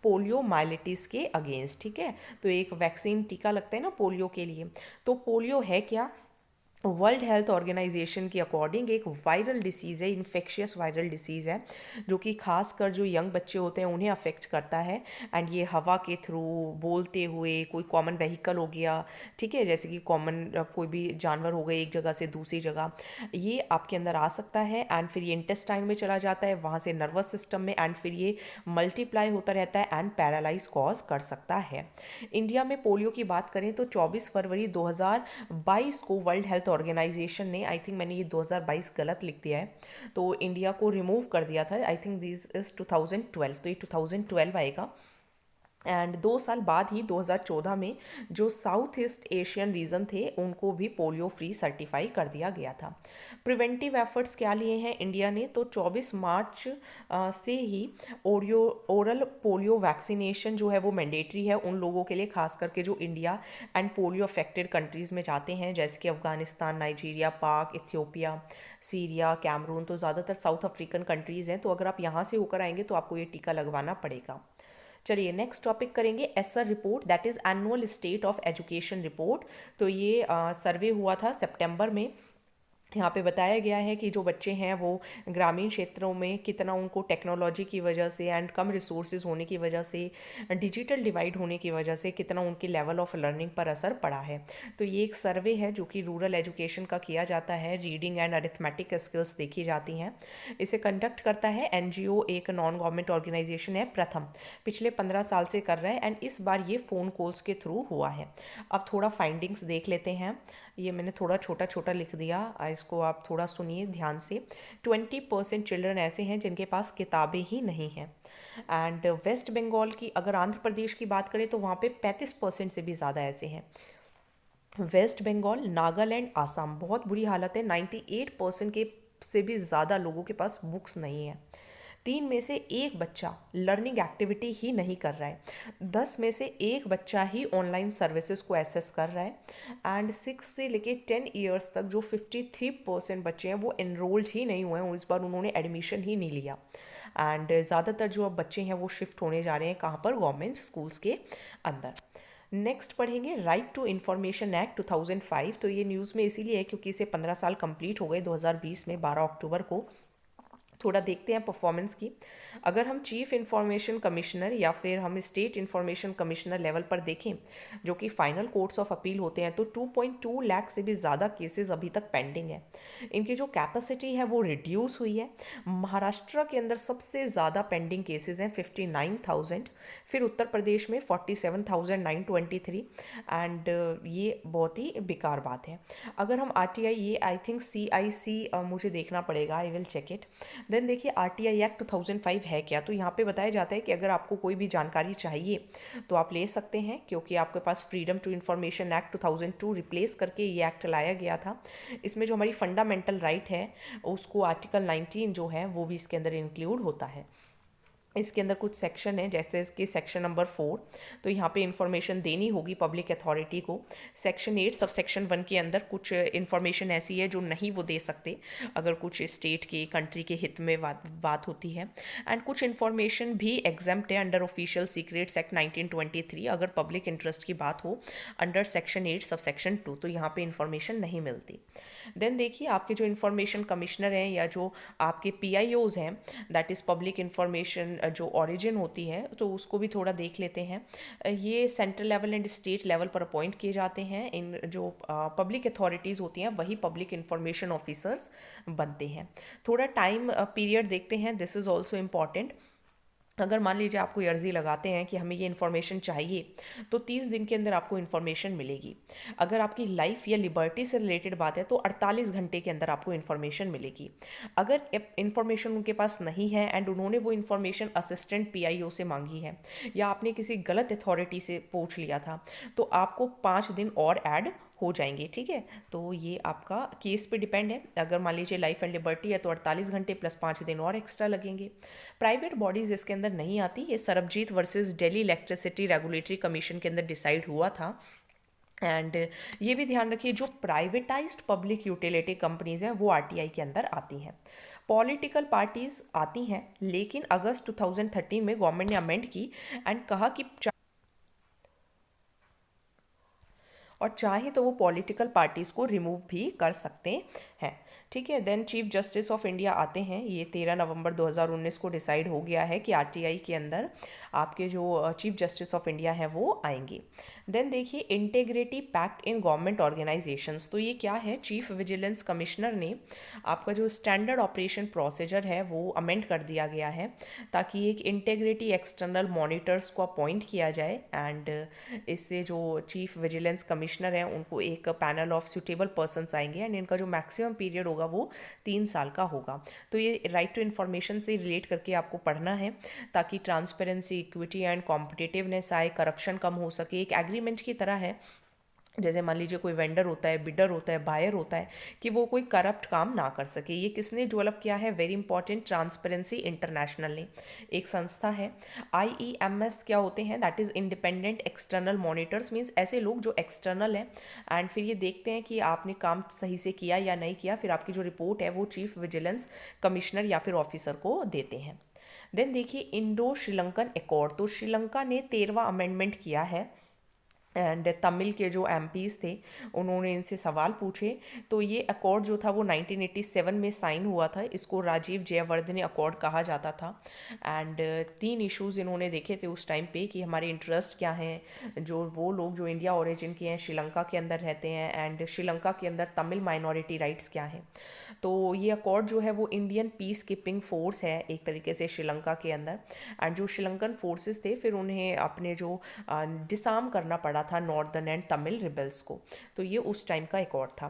पोलियो माइलिटिस के अगेंस्ट। ठीक है, तो एक वैक्सीन टीका लगता है ना पोलियो के लिए। तो पोलियो है क्या, वर्ल्ड हेल्थ ऑर्गेनाइजेशन के अकॉर्डिंग एक वायरल डिसीज़ है, इन्फेक्शियस वायरल डिसीज़ है जो कि खासकर जो यंग बच्चे होते हैं उन्हें अफेक्ट करता है। एंड ये हवा के थ्रू, बोलते हुए, कोई कॉमन व्हीकल हो गया, ठीक है, जैसे कि कॉमन कोई भी जानवर हो गए एक जगह से दूसरी जगह, ये आपके अंदर आ सकता है। एंड फिर ये इंटेस्टाइन में चला जाता है, वहाँ से नर्वस सिस्टम में, एंड फिर ये मल्टीप्लाई होता रहता है एंड पैरालाइज कॉज कर सकता है। इंडिया में पोलियो की बात करें तो 24 फरवरी 2022 को वर्ल्ड हेल्थ ऑर्गेनाइजेशन ने, आई थिंक मैंने ये 2022 गलत लिख दिया है, तो इंडिया को रिमूव कर दिया था। आई थिंक दिस इज 2012, तो ये 2012 आएगा। एंड 2 साल बाद ही 2014 में जो साउथ ईस्ट एशियन रीजन थे उनको भी पोलियो फ्री सर्टिफाई कर दिया गया था। प्रिवेंटिव एफर्ट्स क्या लिए हैं इंडिया ने, तो 24 मार्च से ही ओरल पोलियो वैक्सीनेशन जो है वो मैंडेटरी है उन लोगों के लिए, खास करके जो India and polio affected countries में जाते हैं, जैसे कि अफगानिस्तान, नाइजीरिया, पाक, इथियोपिया, सीरिया, कैमरून, तो ज़्यादातर साउथ अफ्रीकन कंट्रीज़ हैं। तो अगर आप यहाँ से होकर आएंगे तो आपको ये टीका लगवाना पड़ेगा। चलिए नेक्स्ट टॉपिक करेंगे SR report that is annual state of education report. तो ये सर्वे हुआ था सितंबर में। यहाँ पे बताया गया है कि जो बच्चे हैं वो ग्रामीण क्षेत्रों में कितना उनको टेक्नोलॉजी की वजह से एंड कम रिसोर्सेज होने की वजह से, डिजिटल डिवाइड होने की वजह से कितना उनके लेवल ऑफ लर्निंग पर असर पड़ा है। तो ये एक सर्वे है जो कि रूरल एजुकेशन का किया जाता है। रीडिंग एंड अरिथमेटिक स्किल्स देखी जाती हैं। इसे कंडक्ट करता है एनजीओ, एक नॉन गवर्नमेंट ऑर्गेनाइजेशन है प्रथम, पिछले 15 साल से कर रहा है। एंड इस बार ये फ़ोन कॉल्स के थ्रू हुआ है। अब थोड़ा फाइंडिंग्स देख लेते हैं। ये मैंने थोड़ा छोटा छोटा लिख दिया, इसको आप थोड़ा सुनिए ध्यान से। 20% चिल्ड्रन ऐसे हैं जिनके पास किताबें ही नहीं हैं। एंड वेस्ट बंगाल की, अगर आंध्र प्रदेश की बात करें तो वहाँ पे 35% से भी ज़्यादा ऐसे हैं। वेस्ट बंगाल, नागालैंड, आसाम, बहुत बुरी हालत है। 98% के से भी ज़्यादा लोगों के पास बुक्स नहीं है। 3 में से 1 बच्चा लर्निंग एक्टिविटी ही नहीं कर रहा है। 10 में से 1 बच्चा ही ऑनलाइन सर्विसेज को एक्सेस कर रहा है। एंड 6 से लेके 10 ईयर्स तक जो 53% बच्चे हैं वो एनरोल्ड ही नहीं हुए हैं, इस बार उन्होंने एडमिशन ही नहीं लिया। एंड ज़्यादातर जो अब बच्चे हैं वो शिफ्ट होने जा रहे हैं कहाँ पर, गवर्नमेंट स्कूल्स के अंदर। नेक्स्ट पढ़ेंगे राइट टू इन्फॉर्मेशन एक्ट 2005। तो ये न्यूज़ में इसीलिए है क्योंकि इसे 15 साल कंप्लीट हो गए 2020 में 12 अक्टूबर को। थोड़ा देखते हैं परफॉर्मेंस की। अगर हम चीफ इंफॉर्मेशन कमिश्नर या फिर हम स्टेट इंफॉर्मेशन कमिश्नर लेवल पर देखें जो कि फाइनल कोर्ट्स ऑफ अपील होते हैं, तो 2.2 लाख से भी ज़्यादा केसेस अभी तक पेंडिंग है। इनकी जो कैपेसिटी है वो रिड्यूस हुई है। महाराष्ट्र के अंदर सबसे ज़्यादा पेंडिंग केसेस हैं 59,000, फिर उत्तर प्रदेश में 47,923 एंड ये बहुत ही बेकार बात है। अगर हम RTI, ये आई थिंक CIC मुझे देखना पड़ेगा, I will check it. Then देखिए RTI एक्ट 2005 है क्या, तो यहाँ पे बताया जाता है कि अगर आपको कोई भी जानकारी चाहिए तो आप ले सकते हैं, क्योंकि आपके पास freedom to information act 2002 replace करके ये एक्ट लाया गया था। इसमें जो हमारी फंडामेंटल राइट है उसको आर्टिकल 19 जो है वो भी इसके अंदर इंक्लूड होता है। इसके अंदर कुछ सेक्शन है, जैसे इसके सेक्शन नंबर 4, तो यहाँ पे इंफॉर्मेशन देनी होगी पब्लिक अथॉरिटी को। सेक्शन 8 सब सेक्शन 1 के अंदर कुछ इंफॉर्मेशन ऐसी है जो नहीं वो दे सकते अगर कुछ स्टेट के कंट्री के हित में बात होती है। एंड कुछ इंफॉर्मेशन भी एग्जाम्प्ट है अंडर ऑफिशियल सीक्रेट्स एक्ट 1923 अगर पब्लिक इंटरेस्ट की बात हो अंडर सेक्शन 8 सब सेक्शन 2, तो यहाँ पे इंफॉर्मेशन नहीं मिलती। देन देखिए आपके जो इंफॉर्मेशन कमिश्नर हैं या जो आपके PIOs हैं, दैट इज़ पब्लिक इंफॉर्मेशन जो ओरिजिन होती है, तो उसको भी थोड़ा देख लेते हैं। ये central level and state level पर अपॉइंट किए जाते हैं। इन जो पब्लिक अथॉरिटीज़ होती हैं वही पब्लिक इंफॉर्मेशन ऑफिसर्स बनते हैं। थोड़ा टाइम पीरियड देखते हैं, दिस इज़ ऑल्सो इम्पॉर्टेंट। अगर मान लीजिए आपको अर्जी लगाते हैं कि हमें ये इन्फॉर्मेशन चाहिए, तो 30 दिन के अंदर आपको इन्फॉर्मेशन मिलेगी। अगर आपकी लाइफ या लिबर्टी से रिलेटेड बात है तो 48 घंटे के अंदर आपको इन्फॉर्मेशन मिलेगी। अगर इन्फॉर्मेशन उनके पास नहीं है एंड उन्होंने वो इन्फॉर्मेशन असिस्टेंट PIO से मांगी है या आपने किसी गलत अथॉरिटी से पूछ लिया था, तो आपको 5 दिन और ऐड हो जाएंगे। ठीक है, तो ये आपका केस पे डिपेंड है। अगर मान लीजिए लाइफ एंड लिबर्टी है तो 48 घंटे प्लस 5 दिन और एक्स्ट्रा लगेंगे। प्राइवेट बॉडीज़ इसके अंदर नहीं आती। ये Sarabjit versus Delhi electricity regulatory commission के अंदर डिसाइड हुआ था। एंड ये भी ध्यान रखिए जो प्राइवेटाइज्ड पब्लिक यूटिलिटी कंपनीज हैं वो RTI के अंदर आती हैं। पॉलिटिकल पार्टीज आती हैं, लेकिन अगस्त 2013 में गवर्नमेंट ने अमेंड की एंड कहा कि चाहे तो वो पॉलिटिकल पार्टीज़ को रिमूव भी कर सकते हैं। ठीक है, then chief justice of India आते हैं। ये 13 नवंबर 2019 को डिसाइड हो गया है कि RTI के अंदर आपके जो चीफ जस्टिस ऑफ इंडिया हैं वो आएंगे। देन देखिए integrity pact in government organisations, तो ये क्या है, चीफ विजिलेंस कमिश्नर ने आपका जो स्टैंडर्ड ऑपरेशन प्रोसीजर है वो अमेंड कर दिया गया है ताकि एक इंटेग्रिटी एक्सटर्नल मॉनिटर्स को अपॉइंट किया जाए एंड इससे जो चीफ विजिलेंस कमिश्नर हैं उनको एक पैनल ऑफ सुटेबल पर्सनस आएंगे एंड इनका जो मैक्सिमम पीरियड होगा वो 3 साल का होगा। तो ये राइट टू इन्फॉर्मेशन से रिलेट करके आपको पढ़ना है ताकि ट्रांसपेरेंसी, इक्विटी एंड कॉम्पिटिटिवनेस आए, करप्शन कम हो सके। एक एग्रीमेंट की तरह है, जैसे मान लीजिए कोई वेंडर होता है, बिडर होता है, बायर होता है, कि वो कोई करप्ट काम ना कर सके। ये किसने डेवलप किया है, वेरी इंपॉर्टेंट, ट्रांसपेरेंसी इंटरनेशनल ने, एक संस्था है। IEMS क्या होते हैं, that is independent external monitors, means ऐसे लोग जो एक्सटर्नल हैं एंड फिर ये देखते हैं कि आपने काम सही से किया या नहीं किया, फिर आपकी जो रिपोर्ट है वो चीफ विजिलेंस कमिश्नर या फिर ऑफिसर को देते हैं। देन देखिए इंडो श्रीलंकन एकॉर्ड, तो श्रीलंका ने 13वां अमेंडमेंट किया है एंड तमिल के जो MPs थे उन्होंने इनसे सवाल पूछे। तो ये अकॉर्ड जो था वो 1987 में साइन हुआ था। इसको राजीव जयवर्धने अकॉर्ड कहा जाता था एंड 3 इश्यूज़ इन्होंने देखे थे उस टाइम पे कि हमारे इंटरेस्ट क्या हैं, जो वो लोग जो इंडिया ओरिजिन के हैं श्रीलंका के अंदर रहते हैं एंड श्रीलंका के अंदर तमिल माइनॉरिटी राइट्स क्या हैं। तो ये अकॉर्ड जो है वो इंडियन पीस कीपिंग फोर्स है एक तरीके से श्रीलंका के अंदर एंड जो श्रीलंकन फोर्सेस थे फिर उन्हें अपने जो डिसार्म करना पड़ा था नॉर्दर्न एंड तमिल रिबल्स को। तो ये उस टाइम का एक और था।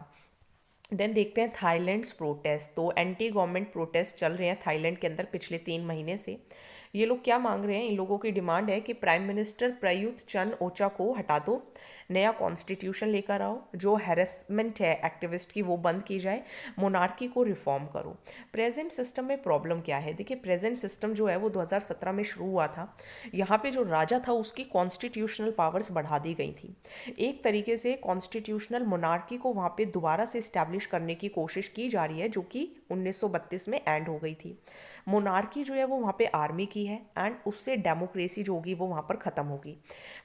देन देखते हैं थाईलैंड्स प्रोटेस्ट, तो एंटी गवर्नमेंट प्रोटेस्ट चल रहे हैं थाईलैंड के अंदर पिछले 3 महीने से। ये लोग क्या मांग रहे हैं, इन लोगों की डिमांड है कि प्राइम मिनिस्टर प्रयुत चन ओचा को हटा दो, नया कॉन्स्टिट्यूशन लेकर आओ, जो हैरेसमेंट है एक्टिविस्ट की वो बंद की जाए, मोनार्की को रिफॉर्म करो। प्रेजेंट सिस्टम में प्रॉब्लम क्या है, देखिए प्रेजेंट सिस्टम जो है वो 2017 में शुरू हुआ था। यहाँ पे जो राजा था उसकी कॉन्स्टिट्यूशनल पावर्स बढ़ा दी गई थी। एक तरीके से कॉन्स्टिट्यूशनल मोनार्की को वहाँ पे दोबारा से इस्टेब्लिश करने की कोशिश की जा रही है जो कि 1932 में एंड हो गई थी। मोनार्की जो है वो वहाँ पे आर्मी की है एंड उससे डेमोक्रेसी जो होगी वो वहाँ पर ख़त्म होगी।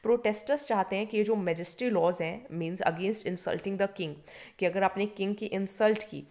प्रोटेस्टर्स चाहते हैं कि ये जो मैजेस्टी लॉज हैं, means against insulting the king, कि अगर आपने किंग की इंसल्ट की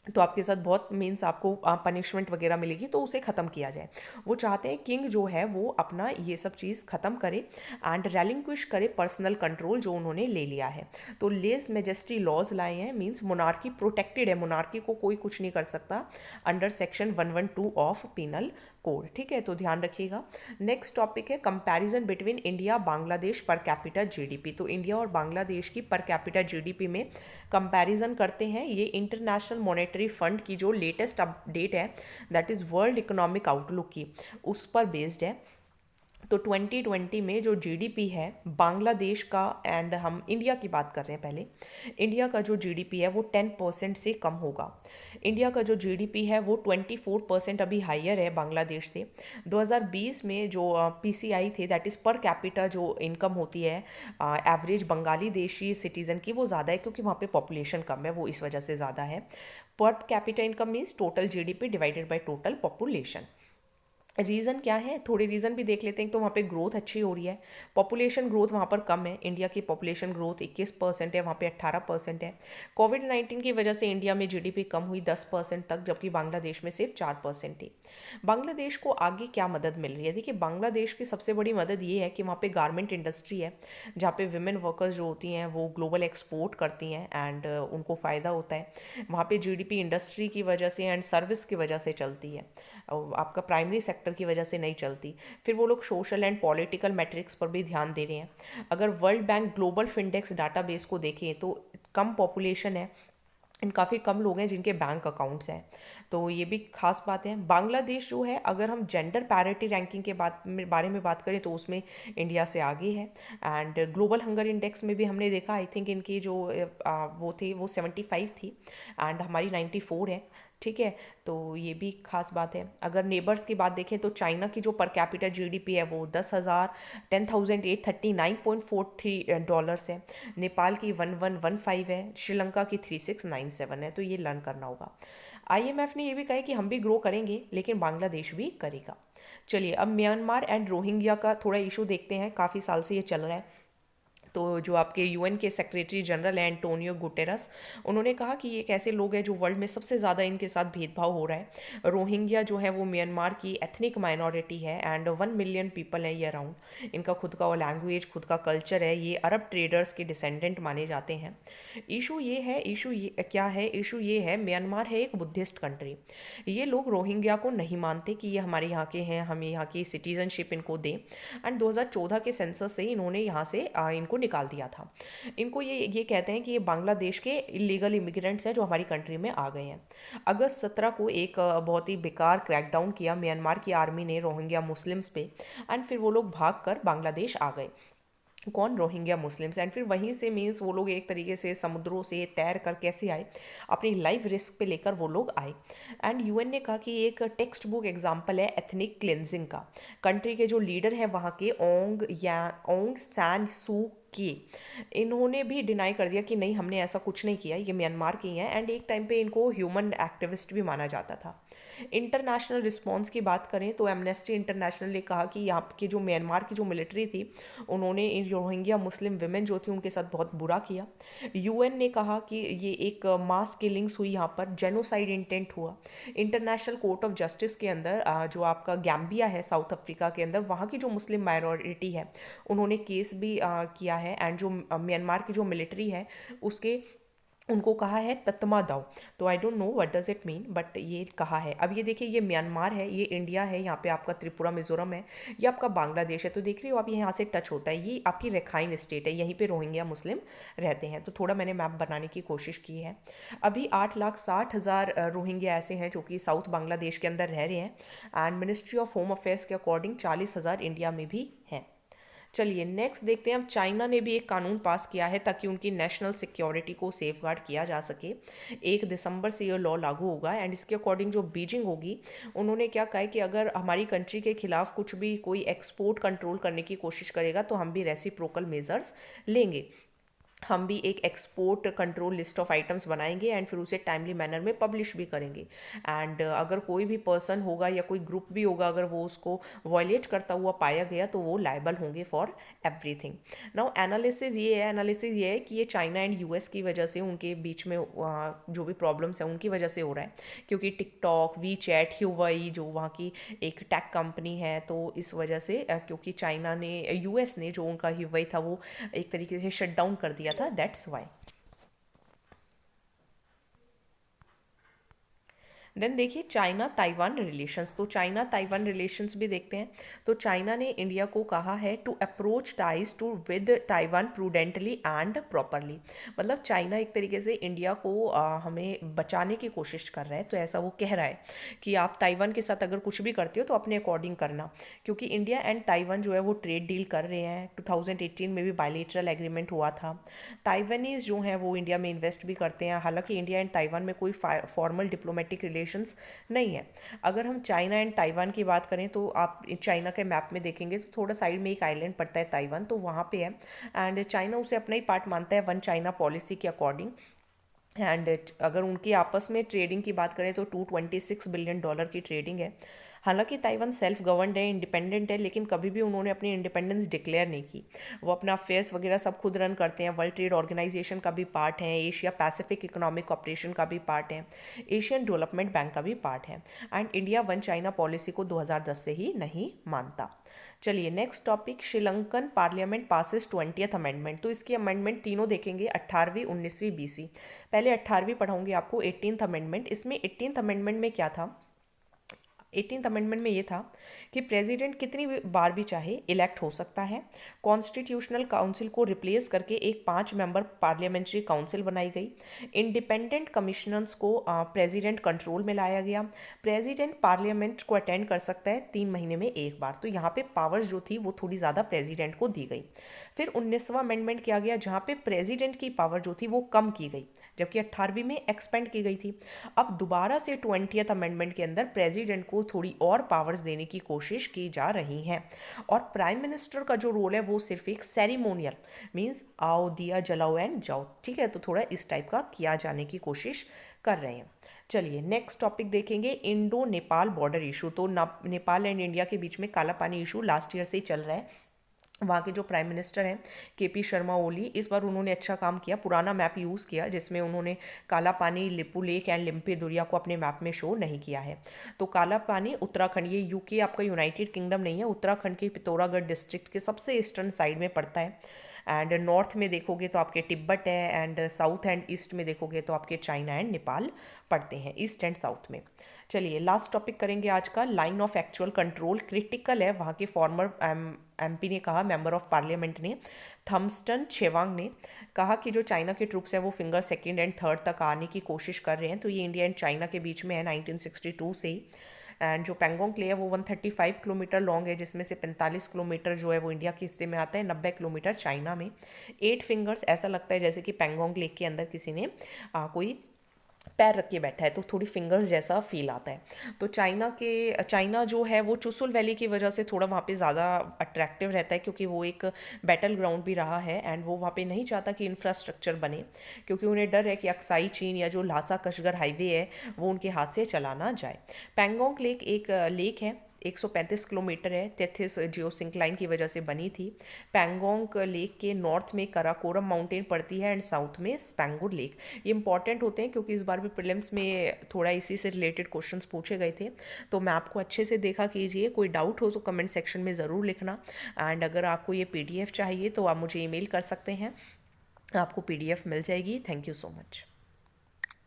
तो आपके साथ बहुत मीन्स आपको पनिशमेंट वगैरह मिलेगी, तो उसे ख़त्म किया जाए। वो चाहते हैं किंग जो है वो अपना ये सब चीज़ ख़त्म करे एंड रेलिंक्विश करे पर्सनल कंट्रोल जो उन्होंने ले लिया है। तो लेस मेजेस्टी लॉज लाए हैं, मीन्स मोनार्की प्रोटेक्टेड है, मोनार्की को कोई कुछ नहीं कर सकता under section 112 of penal code. ठीक है, तो ध्यान रखिएगा। नेक्स्ट टॉपिक है comparison between India Bangladesh per capita GDP. तो इंडिया और बांग्लादेश की पर कैपिटा जीडीपी में कंपैरिजन करते हैं। ये इंटरनेशनल मॉनेटरी फंड की जो लेटेस्ट अपडेट है, that is world economic outlook की, उस पर बेस्ड है। तो 2020 में जो जीडीपी है बांग्लादेश का, एंड हम इंडिया की बात कर रहे हैं पहले, इंडिया का जो जीडीपी है वो 10% से कम होगा। इंडिया का जो जीडीपी है वो 24% अभी हायर है बांग्लादेश से। 2020 में जो पीसीआई थे, दैट इज़ पर कैपिटा जो इनकम होती है एवरेज बंगाली देशी सिटीज़न की, वो ज़्यादा है क्योंकि वहाँ पे पॉपुलेशन कम है, वो इस वजह से ज़्यादा है। Per capita income means total GDP divided by total population. Reason क्या है, थोड़े रीज़न भी देख लेते हैं। तो वहाँ पे ग्रोथ अच्छी हो रही है, पॉपुलेशन ग्रोथ वहाँ पर कम है। इंडिया की पॉपुलेशन ग्रोथ 21% है, वहाँ पे 18% है। कोविड-19 की वजह से इंडिया में जीडीपी कम हुई 10% तक, जबकि बांग्लादेश में सिर्फ 4% थी। बांग्लादेश को आगे क्या मदद मिल रही है? देखिए, बांग्लादेश की सबसे बड़ी मदद ये है कि वहाँ पे गारमेंट इंडस्ट्री है, जहाँ पे विमेन वर्कर्स जो होती हैं वो ग्लोबल एक्सपोर्ट करती हैं एंड उनको फ़ायदा होता है। वहाँ पे जीडीपी इंडस्ट्री की वजह से एंड सर्विस की वजह से चलती है, आपका प्राइमरी सेक्टर की वजह से नहीं चलती। फिर वो लोग सोशल एंड पॉलिटिकल मैट्रिक्स पर भी ध्यान दे रहे हैं। अगर वर्ल्ड बैंक ग्लोबल फिंडेक्स डाटाबेस को देखें तो कम पॉपुलेशन है एंड काफ़ी कम लोग हैं जिनके बैंक अकाउंट्स हैं, तो ये भी खास बात है। बांग्लादेश जो है, अगर हम जेंडर पैरिटी रैंकिंग के बारे में बात करें तो उसमें इंडिया से आगे है। एंड ग्लोबल हंगर इंडेक्स में भी हमने देखा, आई थिंक इनकी जो वो थी वो 75 थी एंड हमारी 94 है। ठीक है, तो ये भी खास बात है। अगर नेबर्स की बात देखें तो चाइना की जो पर कैपिटा जीडीपी है वो 10,839.43 डॉलर्स है। नेपाल की 1115 है। श्रीलंका की 3697 है। तो ये लर्न करना होगा। आईएमएफ ने ये भी कहा है कि हम भी ग्रो करेंगे लेकिन बांग्लादेश भी करेगा। चलिए, अब म्यांमार एंड रोहिंग्या का थोड़ा इशू देखते हैं, काफ़ी साल से ये चल रहा है। तो जो आपके यूएन के सेक्रेटरी जनरल हैं एंटोनियो गुटेरस, उन्होंने कहा कि ये एक ऐसे लोग हैं जो वर्ल्ड में सबसे ज़्यादा इनके साथ भेदभाव हो रहा है। रोहिंग्या जो है वो म्यांमार की एथनिक माइनॉरिटी है एंड 1 मिलियन पीपल है ये अराउंड। इनका खुद का लैंग्वेज, खुद का कल्चर है। ये अरब ट्रेडर्स के डिसेंडेंट माने जाते हैं। इशू ये क्या है? इशू ये है, म्यांमार है एक बुद्धिस्ट कंट्री। ये लोग रोहिंग्या को नहीं मानते कि ये हमारे यहाँ के हैं, हमें यहाँ की सिटीजनशिप इनको दें। एंड 2014 के सेंसस से इन्होंने यहाँ से इनको निकाल दिया था। इनको ये कहते हैं कि ये बांग्लादेश के इलीगल इमिग्रेंट्स हैं जो हमारी कंट्री में आ गए हैं। अगस्त 17 को एक बहुत ही बेकार क्रैकडाउन किया म्यांमार की आर्मी ने रोहिंग्या मुस्लिम्स पे, एंड फिर वो लोग भाग कर बांग्लादेश आ गए। कौन? Rohingya Muslims. एंड फिर वहीं से मीन्स वो लोग एक तरीके से समुद्रों से तैर कर कैसे आए, अपनी लाइफ रिस्क पे लेकर वो लोग आए। एंड यूएन ने कहा कि एक टेक्स्ट बुक एग्जाम्पल है एथनिक क्लिनजिंग का। कंट्री के जो लीडर हैं वहाँ के ओंग सैन सू की, इन्होंने भी डिनाई कर दिया कि नहीं, हमने ऐसा कुछ नहीं किया, ये म्यांमार के ही हैं। एंड एक टाइम पे इनको ह्यूमन एक्टिविस्ट भी माना जाता था। इंटरनेशनल रिस्पॉन्स की बात करें तो एमनेस्टी इंटरनेशनल ने कहा कि यहाँ की जो म्यांमार की जो मिलिट्री थी, उन्होंने इन रोहिंग्या मुस्लिम विमेन जो थी उनके साथ बहुत बुरा किया। यूएन ने कहा कि ये एक मास किलिंग्स हुई, यहाँ पर जेनोसाइड इंटेंट हुआ। इंटरनेशनल कोर्ट ऑफ जस्टिस के अंदर जो आपका गैम्बिया है साउथ अफ्रीका के अंदर, वहाँ की जो मुस्लिम माइनॉरिटी है उन्होंने केस भी किया है। एंड जो म्यांमार की जो मिलिट्री है उसके उनको कहा है तत्मा दाओ। तो I don't know what does it mean, but ये कहा है। अब ये देखिए, ये म्यांमार है, ये इंडिया है, यहाँ पे आपका त्रिपुरा मिजोरम है, ये आपका बांग्लादेश है। तो देख रही हो आप, ये यहाँ से टच होता है, ये आपकी रखाइन स्टेट है, यहीं पे रोहिंग्या मुस्लिम रहते हैं। तो थोड़ा मैंने मैप बनाने की कोशिश की है। अभी 8,60,000 रोहिंग्या ऐसे हैं जो कि साउथ बांग्लादेश के अंदर रह रहे हैं। And ministry of home affairs के अकॉर्डिंग 40,000 इंडिया में भी हैं। चलिए नेक्स्ट देखते हैं। अब चाइना ने भी एक कानून पास किया है ताकि उनकी नेशनल सिक्योरिटी को सेफगार्ड किया जा सके। 1 दिसंबर से ये लॉ लागू होगा एंड इसके अकॉर्डिंग जो बीजिंग होगी, उन्होंने क्या कहा है कि अगर हमारी कंट्री के खिलाफ कुछ भी कोई एक्सपोर्ट कंट्रोल करने की कोशिश करेगा तो हम भी रेसिप्रोकल मेजर्स लेंगे। हम भी एक export control list of items बनाएंगे एंड फिर उसे टाइमली मैनर में पब्लिश भी करेंगे। एंड अगर कोई भी पर्सन होगा या कोई ग्रुप भी होगा, अगर वो उसको वॉयलेट करता हुआ पाया गया तो वो लायबल होंगे फॉर एवरीथिंग। नाउ एनालिसिस ये है कि ये चाइना एंड यूएस की वजह से, उनके बीच में जो भी प्रॉब्लम्स हैं उनकी वजह से हो रहा है, क्योंकि टिकटॉक, वी चैट, ह्यूवई जो वहाँ की एक टेक कंपनी है, तो इस वजह से क्योंकि चाइना ने, यूएस ने जो उनका ह्यूवई था वो एक तरीके से शट डाउन कर दिया था, दैट्स वाई। देन देखिए चाइना ताइवान रिलेशंस, तो चाइना ताइवान रिलेशंस भी देखते हैं। तो चाइना ने इंडिया को कहा है to approach ties to with Taiwan prudently and properly. मतलब चाइना एक तरीके से इंडिया को हमें बचाने की कोशिश कर रहा है, तो ऐसा वो कह रहा है कि आप ताइवान के साथ अगर कुछ भी करते हो तो अपने अकॉर्डिंग करना, क्योंकि इंडिया एंड ताइवान जो है वो ट्रेड डील कर रहे हैं। 2018 में भी बायलेटरल एग्रीमेंट हुआ था। ताइवानीज जो हैं वो इंडिया में इन्वेस्ट भी करते हैं, हालांकि इंडिया एंड ताइवान में कोई फॉर्मल डिप्लोमेटिक रिलेशंस नहीं है। अगर हम चाइना एंड ताइवान की बात करें तो आप चाइना के मैप में देखेंगे तो थोड़ा साइड में एक आइलैंड पड़ता है ताइवान, तो वहाँ पे है। एंड चाइना उसे अपना ही पार्ट मानता है वन चाइना पॉलिसी के अकॉर्डिंग। एंड अगर उनकी आपस में ट्रेडिंग की बात करें तो $226 बिलियन की ट्रेडिंग है। हालांकि ताइवान सेल्फ गवर्नड है, इंडिपेंडेंट है, लेकिन कभी भी उन्होंने अपनी इंडिपेंडेंस डिक्लेयर नहीं की। वो अपना अफेयर्स वगैरह सब खुद रन करते हैं, वर्ल्ड ट्रेड ऑर्गेनाइजेशन का भी पार्ट है, एशिया पैसिफिक इकोनॉमिक कॉपरेशन का भी पार्ट है, एशियन डेवलपमेंट बैंक का भी पार्ट है। And India one China policy को 2010 से ही नहीं मानता। चलिए next topic, Sri Lankan parliament passes 20th amendment. तो इसकी अमेंडमेंट तीनों देखेंगे, 18वीं, 19वीं, 20वीं। पहले 18वीं पढ़ाऊंगी आपको, 18th अमेंडमेंट। इसमें 18th अमेंडमेंट में क्या था? 18th अमेंडमेंट में ये था कि प्रेसिडेंट कितनी बार भी चाहे इलेक्ट हो सकता है। कॉन्स्टिट्यूशनल काउंसिल को रिप्लेस करके एक 5 मेंबर पार्लियामेंट्री काउंसिल बनाई गई। इंडिपेंडेंट कमिश्नर्स को प्रेसिडेंट कंट्रोल में लाया गया। प्रेसिडेंट पार्लियामेंट को अटेंड कर सकता है 3 महीने में एक बार, तो यहाँ पे पावर्स जो थी वो थोड़ी ज़्यादा प्रेसिडेंट को दी गई। फिर 19वां अमेंडमेंट किया गया, जहाँ पे प्रेसिडेंट की पावर जो थी वो कम की गई, जबकि 18वीं में एक्सपेंड की गई थी। अब दोबारा से 20th अमेंडमेंट के अंदर प्रेसिडेंट को थोड़ी और पावर्स देने की कोशिश की जा रही हैं। और प्राइम मिनिस्टर का जो रोल है वो सिर्फ एक सेरिमोनियल, मीन्स आओ दिया जलाओ एंड जाओ, ठीक है, तो थोड़ा इस टाइप का किया जाने की कोशिश कर रहे हैं। चलिए नेक्स्ट टॉपिक देखेंगे, इंडो नेपाल बॉर्डर इशू। तो नेपाल एंड इंडिया के बीच में काला पानी इशू लास्ट ईयर से ही चल रहा है। वहाँ के जो प्राइम मिनिस्टर हैं केपी शर्मा ओली, इस बार उन्होंने अच्छा काम किया, पुराना मैप यूज़ किया जिसमें उन्होंने काला पानी, लिपू लेक एंड लिम्पे दुरिया को अपने मैप में शो नहीं किया है। तो काला पानी उत्तराखंड, ये यूके आपका यूनाइटेड किंगडम नहीं है, उत्तराखंड के पिथौरागढ़ डिस्ट्रिक्ट के सबसे ईस्टर्न साइड में पड़ता है। एंड नॉर्थ में देखोगे तो आपके तिब्बत है, एंड साउथ एंड ईस्ट में देखोगे तो आपके चाइना एंड नेपाल पड़ते हैं, ईस्ट एंड साउथ में। चलिए लास्ट टॉपिक करेंगे आज का, line of actual control critical है। वहाँ के फॉर्मर एमपी ने कहा, मेंबर ऑफ पार्लियामेंट ने, थम्सटन छेवांग ने कहा कि जो चाइना के ट्रूप्स हैं वो फिंगर सेकंड एंड थर्ड तक आने की कोशिश कर रहे हैं। तो ये इंडिया एंड चाइना के बीच में है 1962 से ही। एंड जो पेंगोंग ले है वो 135 किलोमीटर लॉन्ग है, जिसमें से 45 किलोमीटर जो है वो इंडिया के हिस्से में आता है, 90 किलोमीटर चाइना में। 8 फिंगर्स, ऐसा लगता है जैसे कि पेंगोंग लेक के अंदर किसी ने कोई पैर रख के बैठा है, तो थोड़ी फिंगर्स जैसा फील आता है। तो चाइना जो है वो चुसुल वैली की वजह से थोड़ा वहाँ पे ज़्यादा अट्रैक्टिव रहता है, क्योंकि वो एक बैटल ग्राउंड भी रहा है। एंड वो वहाँ पे नहीं चाहता कि इंफ्रास्ट्रक्चर बने, क्योंकि उन्हें डर है कि अक्साई चीन या जो लासा कशगर हाईवे है वो उनके हाथ से चला ना जाए। पैंगोंग लेक एक लेक है, 135 किलोमीटर है, तेथिस जियोसिंक्लाइन की वजह से बनी थी। पैंगोंग लेक के नॉर्थ में कराकोरम माउंटेन पड़ती है एंड साउथ में स्पैंगुर लेक। ये इंपॉर्टेंट होते हैं क्योंकि इस बार भी प्रीलिम्स में थोड़ा इसी से रिलेटेड क्वेश्चंस पूछे गए थे। तो मैं आपको अच्छे से देखा कीजिए, कोई डाउट हो तो कमेंट सेक्शन में ज़रूर लिखना। एंड अगर आपको ये PDF चाहिए तो आप मुझे ईमेल कर सकते हैं, आपको PDF मिल जाएगी। Thank you so much.